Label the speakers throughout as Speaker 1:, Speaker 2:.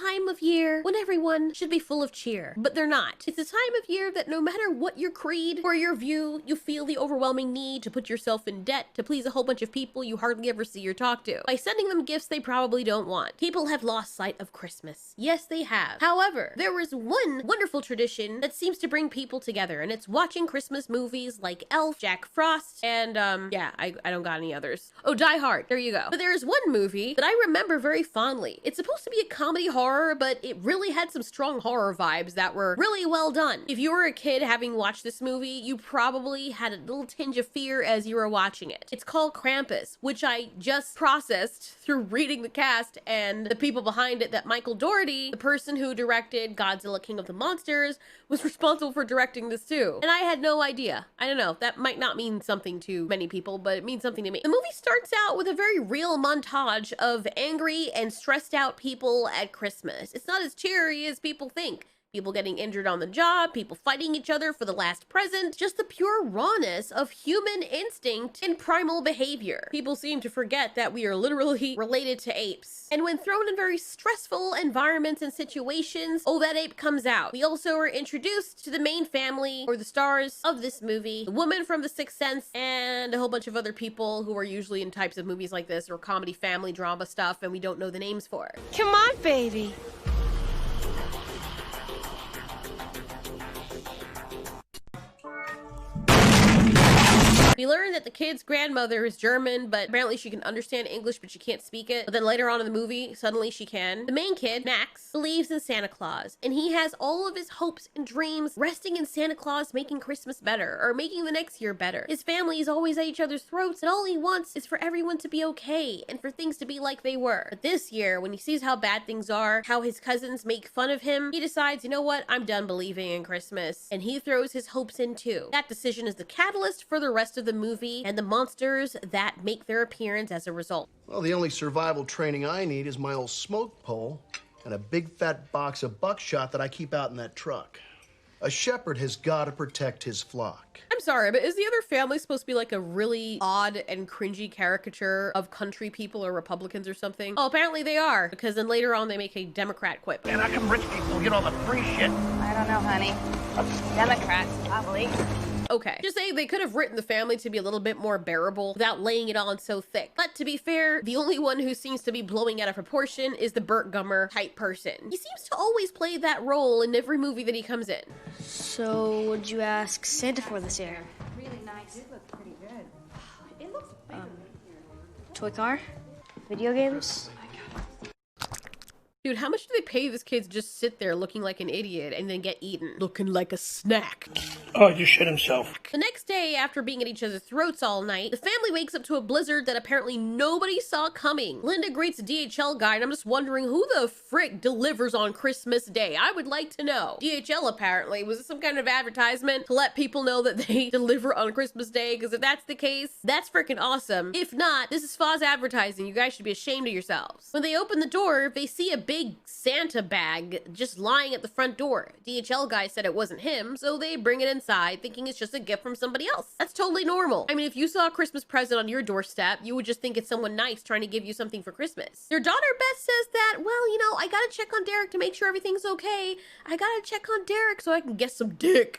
Speaker 1: time of year when everyone should be full of cheer, but they're not. It's a time of year that no matter what your creed or your view, you feel the overwhelming need to put yourself in debt to please a whole bunch of people you hardly ever see or talk to by sending them gifts they probably don't want. People have lost sight of Christmas. Yes, they have. However, there is one wonderful tradition that seems to bring people together, and it's watching Christmas movies like Elf, Jack Frost, and yeah, I don't got any others. Oh, Die Hard. There you go. But there is one movie that I remember very fondly. It's supposed to be a comedy horror, but it really had some strong horror vibes that were really well done. If you were a kid having watched this movie, you probably had a little tinge of fear as you were watching it. It's called Krampus, which I just processed through reading the cast and the people behind it, that Michael Dougherty, the person who directed Godzilla King of the Monsters, was responsible for directing this too. And I had no idea. I don't know, that might not mean something to many people, but it means something to me. The movie starts out with a very real montage of angry and stressed out people at Christmas. It's not as cheery as people think. People getting injured on the job, people fighting each other for the last present, just the pure rawness of human instinct and primal behavior. People seem to forget that we are literally related to apes. And when thrown in very stressful environments and situations, oh, that ape comes out. We also are introduced to the main family, or the stars of this movie, the woman from The Sixth Sense, and a whole bunch of other people who are usually in types of movies like this, or comedy, family, drama stuff, and we don't know the names for.
Speaker 2: Come on, baby.
Speaker 1: We learn that the kid's grandmother is German, but apparently she can understand English, but she can't speak it. But then later on in the movie, suddenly she can. The main kid, Max, believes in Santa Claus, and he has all of his hopes and dreams resting in Santa Claus making Christmas better, or making the next year better. His family is always at each other's throats, and all he wants is for everyone to be okay, and for things to be like they were. But this year, when he sees how bad things are, how his cousins make fun of him, he decides, you know what, I'm done believing in Christmas, and he throws his hopes in too. That decision is the catalyst for the rest of the movie and the monsters that make their appearance as a result.
Speaker 3: Well, the only survival training I need is my old smoke pole and a big fat box of buckshot that I keep out in that truck. A shepherd has got to protect his flock.
Speaker 1: I'm sorry, but is the other family supposed to be like a really odd and cringy caricature of country people or Republicans or something? Oh, apparently they are, because then later on they make a Democrat quip.
Speaker 4: And how come rich people get all the free shit?
Speaker 2: I don't know, honey. Democrats, probably.
Speaker 1: Okay, just saying they could have written the family to be a little bit more bearable without laying it on so thick. But to be fair, the only one who seems to be blowing out of proportion is the Burt Gummer type person. He seems to always play that role in every movie that he comes in.
Speaker 5: So, what'd you ask Santa for this year?
Speaker 2: Really nice. It looks pretty good. It looks bigger.
Speaker 5: Toy car? Video games?
Speaker 1: Dude, how much do they pay this kid to just sit there looking like an idiot and then get eaten? Looking like a snack.
Speaker 4: Oh, he just shit himself.
Speaker 1: The next day, after being at each other's throats all night, the family wakes up to a blizzard that apparently nobody saw coming. Linda greets a DHL guy, and I'm just wondering who the frick delivers on Christmas Day? I would like to know. DHL apparently. Was it some kind of advertisement to let people know that they deliver on Christmas Day? Because if that's the case, that's freaking awesome. If not, this is Foz advertising. You guys should be ashamed of yourselves. When they open the door, they see a big Santa bag just lying at the front door. DHL guy said it wasn't him, so they bring it inside thinking it's just a gift from somebody else. That's totally normal. I mean, if you saw a Christmas present on your doorstep, you would just think it's someone nice trying to give you something for Christmas. Their daughter Beth says that, well, you know, I gotta check on Derek to make sure everything's okay. I gotta check on Derek so I can get some dick.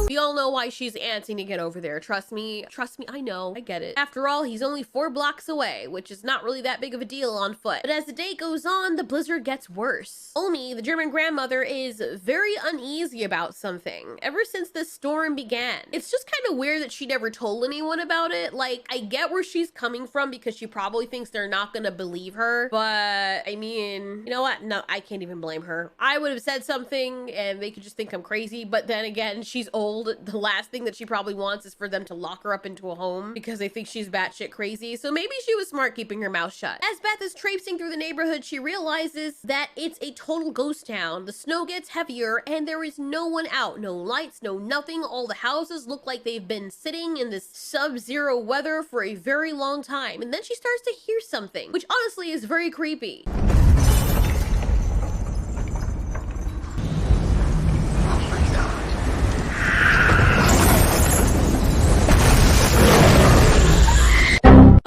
Speaker 1: We all know why she's antsing to get over there. Trust me, I know, I get it. After all, he's only 4 blocks away, which is not really that big of a deal on foot. But as the day goes on, the blizzard gets worse. Omi, the German grandmother, is very uneasy about something ever since this storm began. It's just kind of weird that she never told anyone about it. Like, I get where she's coming from because she probably thinks they're not gonna believe her, but I mean, you know what? No, I can't even blame her. I would have said something and they could just think I'm crazy, but then again, she's old. The last thing that she probably wants is for them to lock her up into a home because they think she's batshit crazy, so maybe she was smart keeping her mouth shut. As Beth is traipsing through the neighborhood, she realizes that it's a total ghost town. The snow gets heavier and there is no one out. No lights, no nothing. All the houses look like they've been sitting in this sub-zero weather for a very long time. And then she starts to hear something, which honestly is very creepy.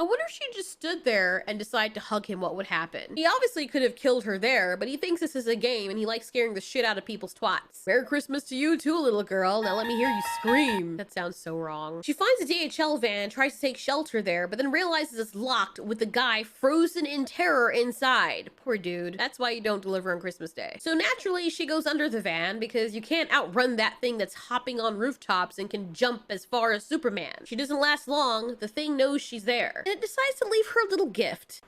Speaker 1: I wonder if she just stood there and decided to hug him, what would happen? He obviously could have killed her there, but he thinks this is a game and he likes scaring the shit out of people's twats. Merry Christmas to you too, little girl. Now let me hear you scream. That sounds so wrong. She finds a DHL van, tries to take shelter there, but then realizes it's locked with the guy frozen in terror inside. Poor dude. That's why you don't deliver on Christmas Day. So naturally, she goes under the van because you can't outrun that thing that's hopping on rooftops and can jump as far as Superman. She doesn't last long. The thing knows she's there, and it decides to leave her a little gift.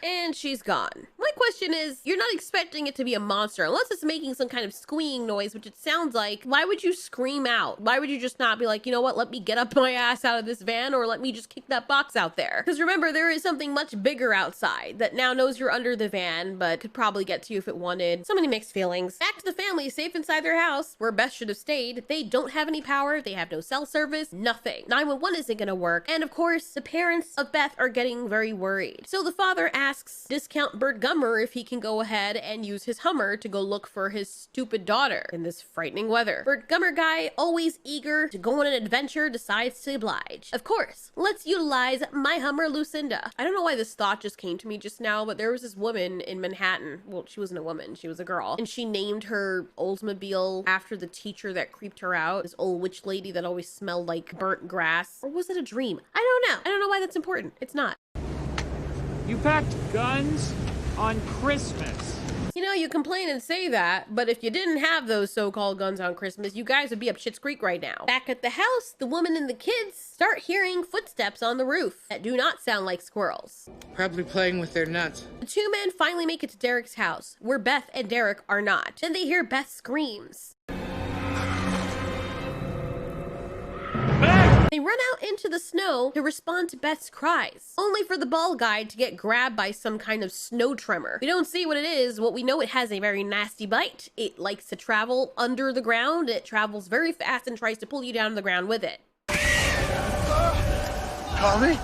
Speaker 1: And she's gone. My question is, you're not expecting it to be a monster unless it's making some kind of squeeing noise, which it sounds like. Why would you scream out? Why would you just not be like, you know what, let me get up my ass out of this van, or let me just kick that box out there? Because remember, there is something much bigger outside that now knows you're under the van, but could probably get to you if it wanted. So many mixed feelings. Back to the family, safe inside their house, where Beth should have stayed. They don't have any power, they have no cell service, nothing. 911 isn't gonna work, and of course, the parents of Beth are getting very worried. So the father asks Discount Bert Gummer if he can go ahead and use his Hummer to go look for his stupid daughter in this frightening weather. Bert Gummer guy, always eager to go on an adventure, decides to oblige. Of course, let's utilize my Hummer, Lucinda. I don't know why this thought just came to me just now, but there was this woman in Manhattan. Well, she wasn't a woman, she was a girl. And she named her Oldsmobile after the teacher that creeped her out. This old witch lady that always smelled like burnt grass. Or was it a dream? I don't know. I don't know why that's important. It's not.
Speaker 6: You packed guns on Christmas.
Speaker 1: You know, you complain and say that, but if you didn't have those so-called guns on Christmas, you guys would be up Schitt's Creek right now. Back at the house, the woman and the kids start hearing footsteps on the roof that do not sound like squirrels.
Speaker 7: Probably playing with their nuts.
Speaker 1: The two men finally make it to Derek's house, where Beth and Derek are not. Then they hear Beth screams. They run out into the snow to respond to Beth's cries, only for the ball guy to get grabbed by some kind of snow tremor. We don't see what it is. What we know, it has a very nasty bite. It likes to travel under the ground. It travels very fast and tries to pull you down to the ground with it.
Speaker 3: Call me?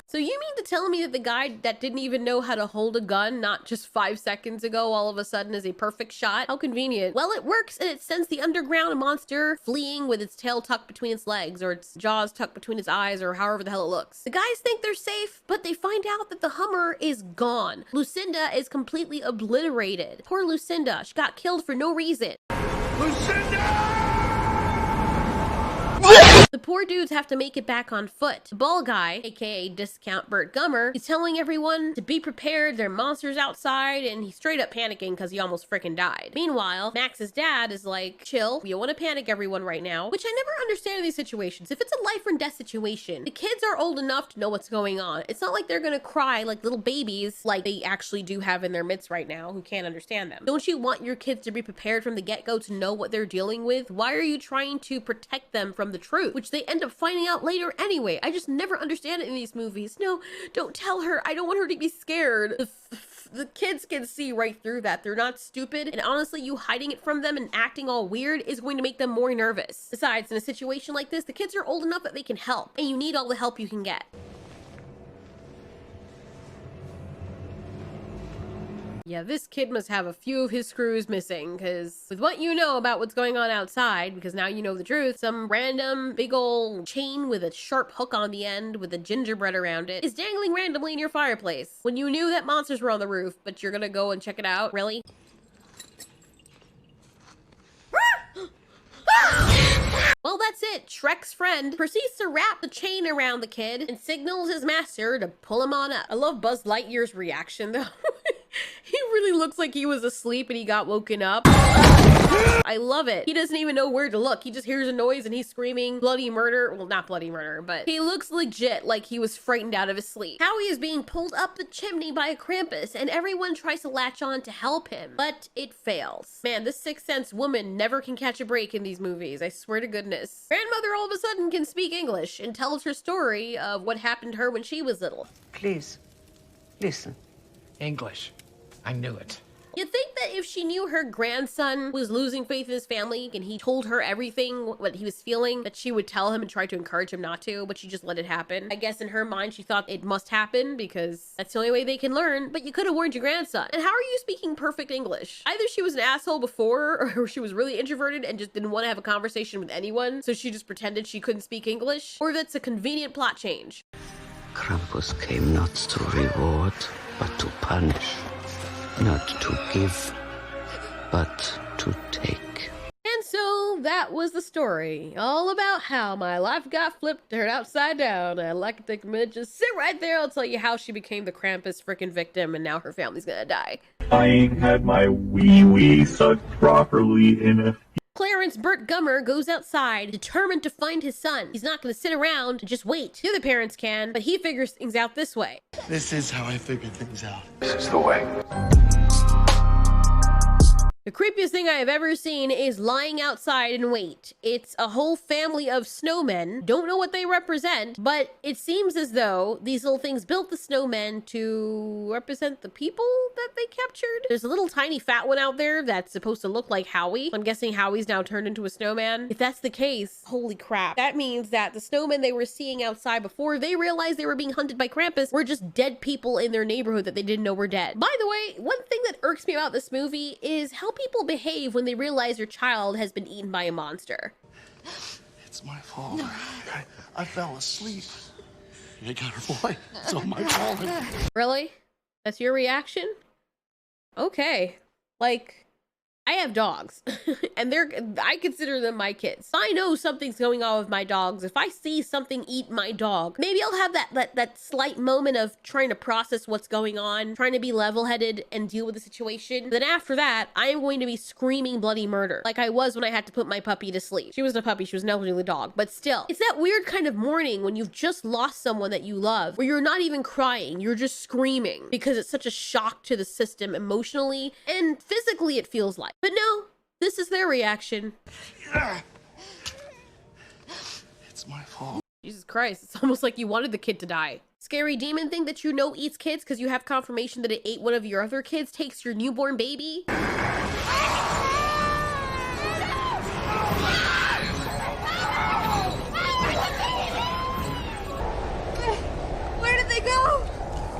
Speaker 1: So you mean to tell me that the guy that didn't even know how to hold a gun not just 5 seconds ago all of a sudden is a perfect shot? How convenient. Well, it works, and it sends the underground monster fleeing with its tail tucked between its legs, or its jaws tucked between its eyes, or however the hell it looks. The guys think they're safe, but they find out that the Hummer is gone. Lucinda is completely obliterated. Poor Lucinda. She got killed for no reason.
Speaker 3: Lucinda!
Speaker 1: The poor dudes have to make it back on foot. The ball guy, aka Discount Bert Gummer, is telling everyone to be prepared, there are monsters outside, and he's straight up panicking because he almost freaking died. Meanwhile, Max's dad is like, chill, we don't want to panic everyone right now, which I never understand in these situations. If it's a life or death situation, the kids are old enough to know what's going on. It's not like they're gonna cry like little babies like they actually do have in their midst right now who can't understand them. Don't you want your kids to be prepared from the get-go to know what they're dealing with? Why are you trying to protect them from the truth, which they end up finding out later anyway? I just never understand it in these movies. No, don't tell her. I don't want her to be scared. The kids can see right through that. They're not stupid, and honestly, you hiding it from them and acting all weird is going to make them more nervous. Besides, in a situation like this, the kids are old enough that they can help, and you need all the help you can get. Yeah, this kid must have a few of his screws missing, because with what you know about what's going on outside, because now you know the truth, some random big ol' chain with a sharp hook on the end with a gingerbread around it is dangling randomly in your fireplace when you knew that monsters were on the roof, but you're gonna go and check it out? Really? Well, that's it. Shrek's friend proceeds to wrap the chain around the kid and signals his master to pull him on up. I love Buzz Lightyear's reaction, though. He really looks like he was asleep and he got woken up. I love it. He doesn't even know where to look. He just hears a noise and he's screaming bloody murder. Well, not bloody murder, but he looks legit like he was frightened out of his sleep. Howie is being pulled up the chimney by a Krampus, and everyone tries to latch on to help him, but it fails. Man, this Sixth Sense woman never can catch a break in these movies. I swear to goodness. Grandmother all of a sudden can speak English and tells her story of what happened to her when she was little.
Speaker 8: Please, listen.
Speaker 4: English. I knew it.
Speaker 1: You'd think that if she knew her grandson was losing faith in his family and he told her everything, what he was feeling, that she would tell him and try to encourage him not to, but she just let it happen. I guess in her mind, she thought it must happen because that's the only way they can learn, but you could have warned your grandson. And how are you speaking perfect English? Either she was an asshole before, or she was really introverted and just didn't want to have a conversation with anyone, so she just pretended she couldn't speak English, or that's a convenient plot change.
Speaker 8: Krampus came not to reward, but to punish. Not to give, but to take.
Speaker 1: And so that was the story, all about how my life got flipped, turned upside down. I'd like to take a minute, just sit right there. I'll tell you how she became the Krampus freaking victim, and now her family's gonna die.
Speaker 9: I ain't had my wee sucked properly in a...
Speaker 1: Clarence Burt Gummer goes outside, determined to find his son. He's not going to sit around and just wait. The other parents can, but he figures things out this way.
Speaker 3: This is how I figure things out.
Speaker 9: This is the way.
Speaker 1: The creepiest thing I have ever seen is lying outside and wait. It's a whole family of snowmen. Don't know what they represent, but it seems as though these little things built the snowmen to represent the people that they captured. There's a little tiny fat one out there that's supposed to look like Howie. I'm guessing Howie's now turned into a snowman. If that's the case, holy crap. That means that the snowmen they were seeing outside before they realized they were being hunted by Krampus were just dead people in their neighborhood that they didn't know were dead. By the way, one thing that irks me about this movie is how people behave when they realize your child has been eaten by a monster.
Speaker 3: It's my fault. I fell asleep. I got her boy. It's all my fault.
Speaker 1: Really? That's your reaction? Okay. Like, I have dogs, and I consider them my kids. I know something's going on with my dogs. If I see something eat my dog, maybe I'll have that slight moment of trying to process what's going on, trying to be level-headed and deal with the situation. Then after that, I am going to be screaming bloody murder, like I was when I had to put my puppy to sleep. She wasn't a puppy, she was an elderly dog, but still. It's that weird kind of morning when you've just lost someone that you love, where you're not even crying, you're just screaming, because it's such a shock to the system emotionally, and physically it feels like. But no, this is their reaction.
Speaker 3: It's my fault.
Speaker 1: Jesus Christ, it's almost like you wanted the kid to die. Scary demon thing that you know eats kids because you have confirmation that it ate one of your other kids takes your newborn baby.
Speaker 2: Where did they go?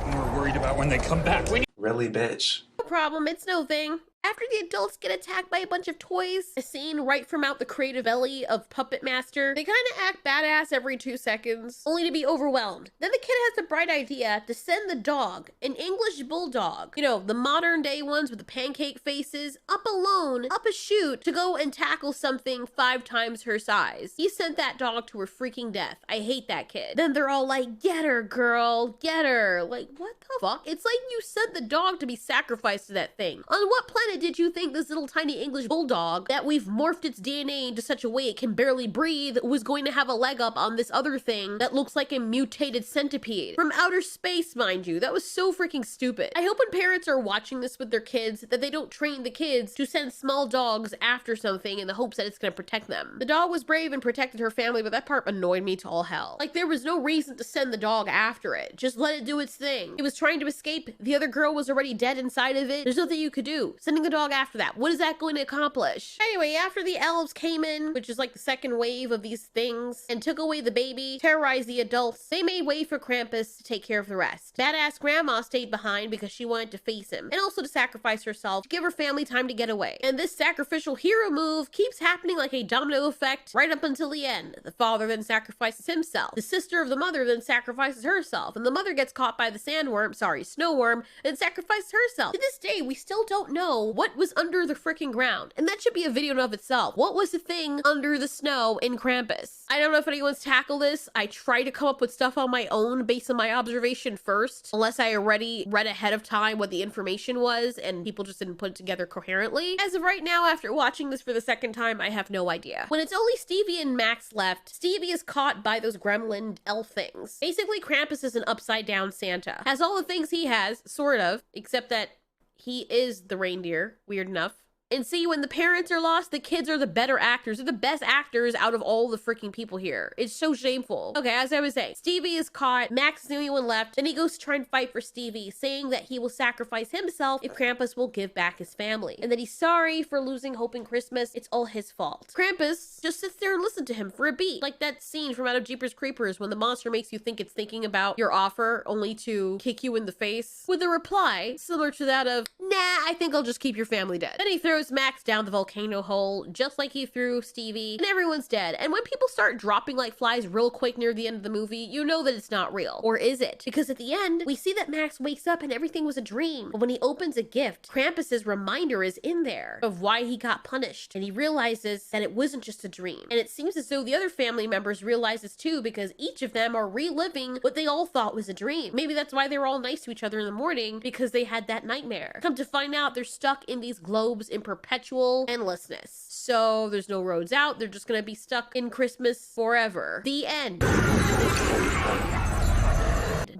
Speaker 6: We're worried about when they come back.
Speaker 9: Really, bitch?
Speaker 1: No problem, it's no thing. After the adults get attacked by a bunch of toys, a scene right from out the creative belly of Puppet Master, they kind of act badass every 2 seconds, only to be overwhelmed. Then the kid has the bright idea to send the dog, an English bulldog, you know, the modern day ones with the pancake faces, up alone, up a chute, to go and tackle something 5 times her size. He sent that dog to her freaking death. I hate that kid. Then they're all like, get her, girl, get her. Like, what the fuck? It's like you sent the dog to be sacrificed to that thing. On what planet did you think this little tiny English bulldog that we've morphed its DNA into such a way it can barely breathe was going to have a leg up on this other thing that looks like a mutated centipede? From outer space, mind you. That was so freaking stupid. I hope when parents are watching this with their kids that they don't train the kids to send small dogs after something in the hopes that it's going to protect them. The dog was brave and protected her family, but that part annoyed me to all hell. Like, there was no reason to send the dog after it. Just let it do its thing. It was trying to escape. The other girl was already dead inside of it. There's nothing you could do. Sending the dog after that, what is that going to accomplish? Anyway, after the elves came in, which is like the second wave of these things, and took away the baby, terrorized the adults, they made way for Krampus to take care of the rest. Badass grandma stayed behind because she wanted to face him, and also to sacrifice herself to give her family time to get away. And this sacrificial hero move keeps happening like a domino effect right up until the end. The father then sacrifices himself. The sister of the mother then sacrifices herself, and the mother gets caught by the snowworm, and sacrifices herself. To this day, we still don't know what was under the freaking ground, and that should be a video in of itself. What was the thing under the snow in Krampus? I don't know if anyone's tackled this. I try to come up with stuff on my own based on my observation first, unless I already read ahead of time what the information was and people just didn't put it together coherently. As of right now, after watching this for the second time, I have no idea. When it's only Stevie and Max left, Stevie is caught by those gremlin elf things. Basically, Krampus is an upside down Santa. Has all the things he has, sort of, except that he is the reindeer, weird enough. And see, when the parents are lost, the kids are the better actors. They're the best actors out of all the freaking people here. It's so shameful. Okay, as I was saying, Stevie is caught. Max is the only one left. Then he goes to try and fight for Stevie, saying that he will sacrifice himself if Krampus will give back his family. And that he's sorry for losing hope in Christmas. It's all his fault. Krampus just sits there and listens to him for a beat. Like that scene from Out of Jeepers Creepers when the monster makes you think it's thinking about your offer only to kick you in the face with a reply similar to that of, nah, I think I'll just keep your family dead. Then he throws Max down the volcano hole just like he threw Stevie, and everyone's dead. And when people start dropping like flies real quick near the end of the movie, you know that it's not real. Or is it? Because at the end, we see that Max wakes up and everything was a dream. But when he opens a gift, Krampus's reminder is in there of why he got punished. And he realizes that it wasn't just a dream. And it seems as though the other family members realize this too, because each of them are reliving what they all thought was a dream. Maybe that's why they were all nice to each other in the morning, because they had that nightmare. Come to find out, they're stuck in these globes in perpetual endlessness. So there's no roads out. They're just gonna be stuck in Christmas forever. The end.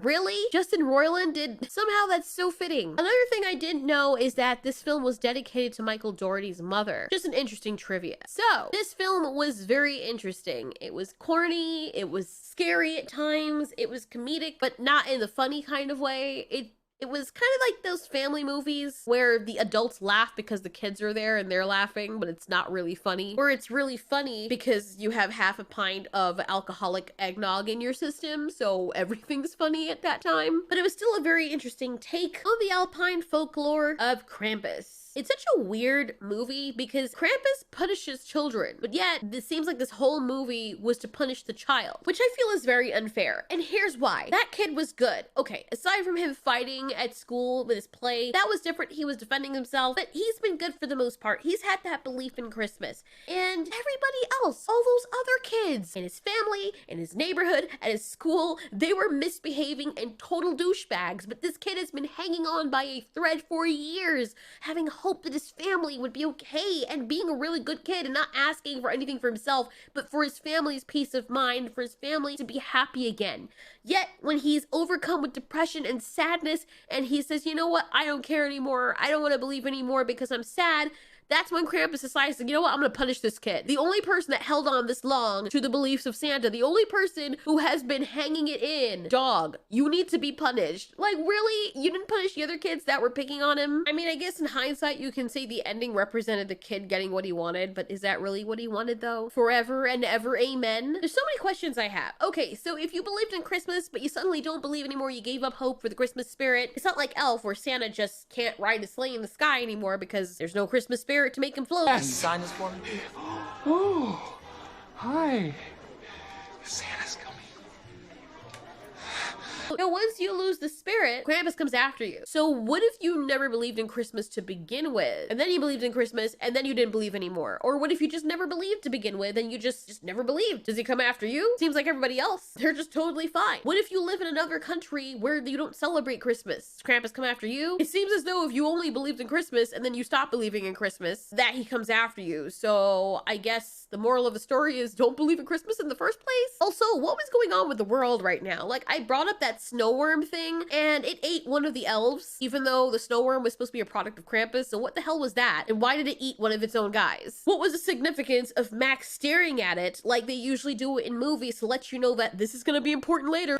Speaker 1: Really? Justin Roiland did? Somehow that's so fitting. Another thing I didn't know is that this film was dedicated to Michael Dougherty's mother. Just an interesting trivia. So, this film was very interesting. It was corny, it was scary at times, it was comedic, but not in the funny kind of way. It was kind of like those family movies where the adults laugh because the kids are there and they're laughing, but it's not really funny. Or it's really funny because you have half a pint of alcoholic eggnog in your system, so everything's funny at that time. But it was still a very interesting take on the Alpine folklore of Krampus. It's such a weird movie because Krampus punishes children, but yet it seems like this whole movie was to punish the child, which I feel is very unfair. And here's why. That kid was good. Okay, aside from him fighting at school with his play, that was different. He was defending himself, but he's been good for the most part. He's had that belief in Christmas. And everybody else, all those other kids, and his family, and his neighborhood, at his school, they were misbehaving and total douchebags, but this kid has been hanging on by a thread for years, having hope that his family would be okay and being a really good kid and not asking for anything for himself, but for his family's peace of mind, for his family to be happy again. Yet, when he's overcome with depression and sadness, and he says, you know what, I don't care anymore, I don't want to believe anymore because I'm sad, that's when Krampus decides, you know what, I'm gonna punish this kid. The only person that held on this long to the beliefs of Santa, the only person who has been hanging it in, dog, you need to be punished. Like, really? You didn't punish the other kids that were picking on him? I mean, I guess in hindsight, you can say the ending represented the kid getting what he wanted, but is that really what he wanted, though? Forever and ever, amen? There's so many questions I have. Okay, so if you believed in Christmas, but you suddenly don't believe anymore, you gave up hope for the Christmas spirit, it's not like Elf, where Santa just can't ride a sleigh in the sky anymore because there's no Christmas spirit to make him float.
Speaker 10: Yes. Can you sign this for me?
Speaker 11: Oh, hi. Santa's coming.
Speaker 1: Now, once you lose the spirit, Krampus comes after you. So what if you never believed in Christmas to begin with, and then you believed in Christmas, and then you didn't believe anymore? Or what if you just never believed to begin with, and you just never believed? Does he come after you? Seems like everybody else, they're just totally fine. What if you live in another country where you don't celebrate Christmas? Does Krampus come after you? It seems as though if you only believed in Christmas, and then you stop believing in Christmas, that he comes after you. So I guess the moral of the story is don't believe in Christmas in the first place. Also, what was going on with the world right now? Like, I brought up that snowworm thing, and it ate one of the elves, even though the snowworm was supposed to be a product of Krampus. So what the hell was that? And why did it eat one of its own guys? What was the significance of Max staring at it like they usually do in movies to let you know that this is gonna be important later?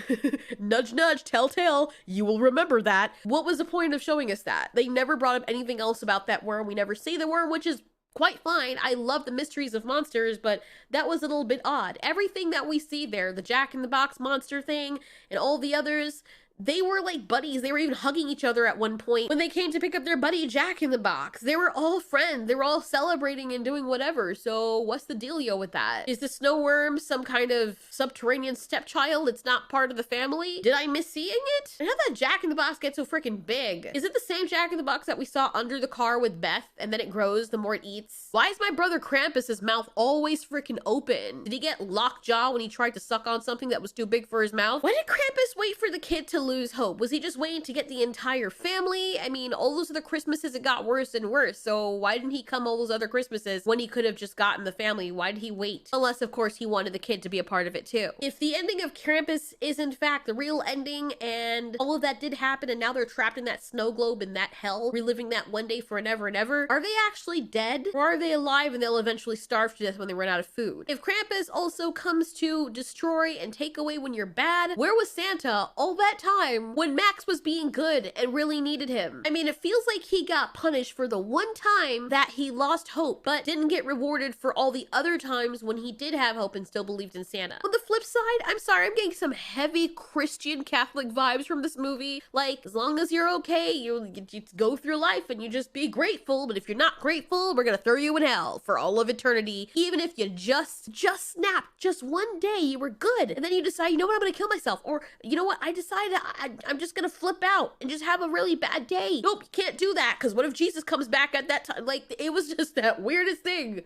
Speaker 1: Nudge, nudge, telltale, you will remember that. What was the point of showing us that? They never brought up anything else about that worm. We never see the worm, which is quite fine. I love the mysteries of monsters, but that was a little bit odd. Everything that we see there, the Jack-in-the-Box monster thing and all the others, they were like buddies. They were even hugging each other at one point when they came to pick up their buddy Jack-in-the-Box. They were all friends. They were all celebrating and doing whatever. So what's the dealio with that? Is the snowworm some kind of subterranean stepchild? It's not part of the family? Did I miss seeing it? And how that Jack-in-the-Box gets so freaking big? Is it the same Jack-in-the-Box that we saw under the car with Beth and then it grows the more it eats? Why is my brother Krampus's mouth always freaking open? Did he get lockjaw when he tried to suck on something that was too big for his mouth? Why did Krampus wait for the kid to lose hope? Was he just waiting to get the entire family? I mean, all those other Christmases, it got worse and worse. So why didn't he come all those other Christmases when he could have just gotten the family? Why did he wait? Unless, of course, he wanted the kid to be a part of it too. If the ending of Krampus is in fact the real ending and all of that did happen and now they're trapped in that snow globe in that hell, reliving that one day for ever and ever, are they actually dead? Or are they alive and they'll eventually starve to death when they run out of food? If Krampus also comes to destroy and take away when you're bad, where was Santa all that time when Max was being good and really needed him? I mean, it feels like he got punished for the one time that he lost hope, but didn't get rewarded for all the other times when he did have hope and still believed in Santa. On the flip side, I'm sorry, I'm getting some heavy Christian Catholic vibes from this movie. Like, as long as you're okay, you go through life and you just be grateful, but if you're not grateful, we're gonna throw you in hell for all of eternity. Even if you just snapped, just one day you were good, and then you decide, you know what, I'm gonna kill myself, or you know what, I decided I'm just gonna flip out and just have a really bad day. Nope, you can't do that, because what if Jesus comes back at that time? Like, it was just that weirdest thing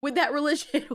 Speaker 1: with that religion.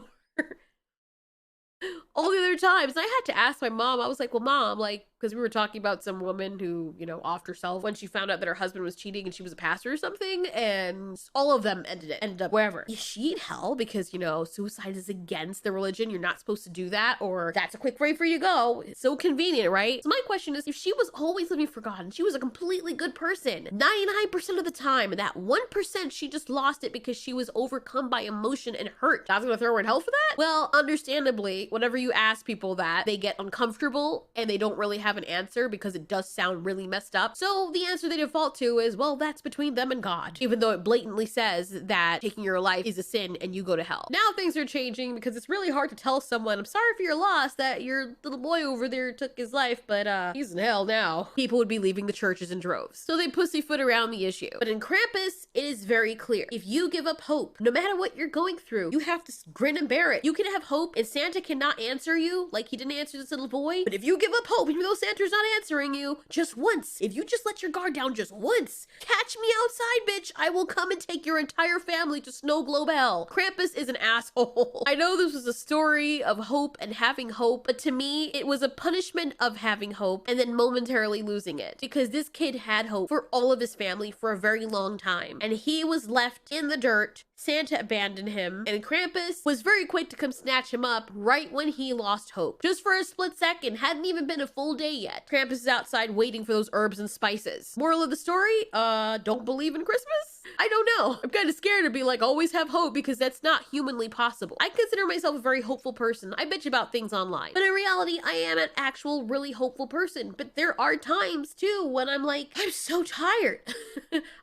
Speaker 1: All the other times, I had to ask my mom, I was like, well, Mom, like, because we were talking about some woman who, you know, offed herself when she found out that her husband was cheating and she was a pastor or something, and all of them ended up wherever. Is she in hell because, you know, suicide is against the religion, you're not supposed to do that, or that's a quick way for you to go? It's so convenient, right? So my question is, if she was always living for God and she was a completely good person 99% of the time, and that 1% she just lost it because she was overcome by emotion and hurt, God's gonna throw her in hell for that? Well, understandably, whenever you ask people that, they get uncomfortable and they don't really have an answer because it does sound really messed up. So the answer they default to is, well, that's between them and God, even though it blatantly says that taking your life is a sin and you go to hell. Now things are changing because it's really hard to tell someone, I'm sorry for your loss that your little boy over there took his life, but he's in hell now. People would be leaving the churches in droves. So they pussyfoot around the issue. But in Krampus, it is very clear. If you give up hope, no matter what you're going through, you have to grin and bear it. You can have hope and Santa cannot answer you like he didn't answer this little boy. But if you give up hope, even though Santa's not answering you, just once, if you just let your guard down just once, catch me outside, bitch, I will come and take your entire family to Snow Globe Hell. Krampus is an asshole. I know this was a story of hope and having hope, but to me, it was a punishment of having hope and then momentarily losing it, because this kid had hope for all of his family for a very long time, and he was left in the dirt. Santa abandoned him, and Krampus was very quick to come snatch him up right when he lost hope. Just for a split second, hadn't even been a full day yet. Krampus is outside waiting for those herbs and spices. Moral of the story, don't believe in Christmas? I don't know. I'm kind of scared to be like, always have hope, because that's not humanly possible. I consider myself a very hopeful person. I bitch about things online. But in reality, I am an actual really hopeful person. But there are times too when I'm like, I'm so tired.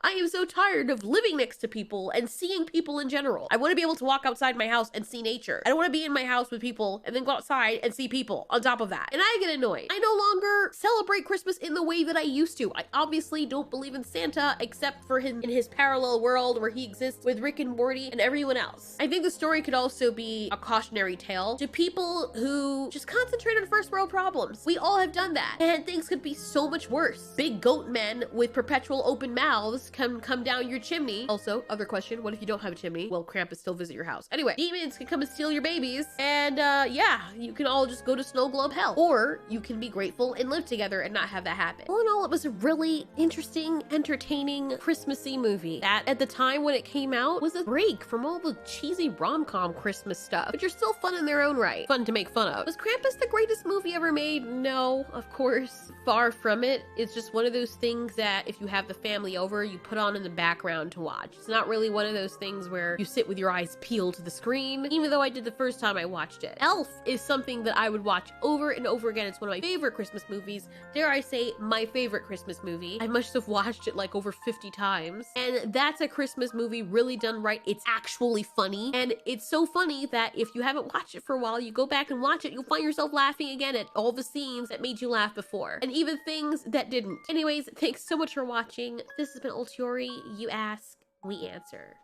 Speaker 1: I am so tired of living next to people and seeing people in general. I want to be able to walk outside my house and see nature. I don't want to be in my house with people and then go outside and see people on top of that. And I get annoyed. I no longer celebrate Christmas in the way that I used to. I obviously don't believe in Santa except for him in his parallel world where he exists with Rick and Morty and everyone else. I think the story could also be a cautionary tale to people who just concentrate on first world problems. We all have done that, and things could be so much worse. Big goat men with perpetual open mouths can come down your chimney. Also, other question, what if you don't have a chimney? Will Krampus still visit your house? Anyway, demons can come and steal your babies, and yeah, you can all just go to Snow Globe Hell, or you can be grateful and live together and not have that happen. All in all, it was a really interesting, entertaining, Christmassy movie that at the time when it came out was a break from all the cheesy rom-com Christmas stuff, but you're still fun in their own right. Fun to make fun of. Was Krampus the greatest movie ever made? No, of course, far from it. It's just one of those things that if you have the family over, you put on in the background to watch. It's not really one of those things where you sit with your eyes peeled to the screen, even though I did the first time I watched it. Elf is something that I would watch over and over again. It's one of my favorite Christmas movies. Dare I say, my favorite Christmas movie. I must have watched it like over 50 times. And that's a Christmas movie really done right. It's actually funny. And it's so funny that if you haven't watched it for a while, you go back and watch it, you'll find yourself laughing again at all the scenes that made you laugh before. And even things that didn't. Anyways, thanks so much for watching. This has been Ultiori. You ask, we answer.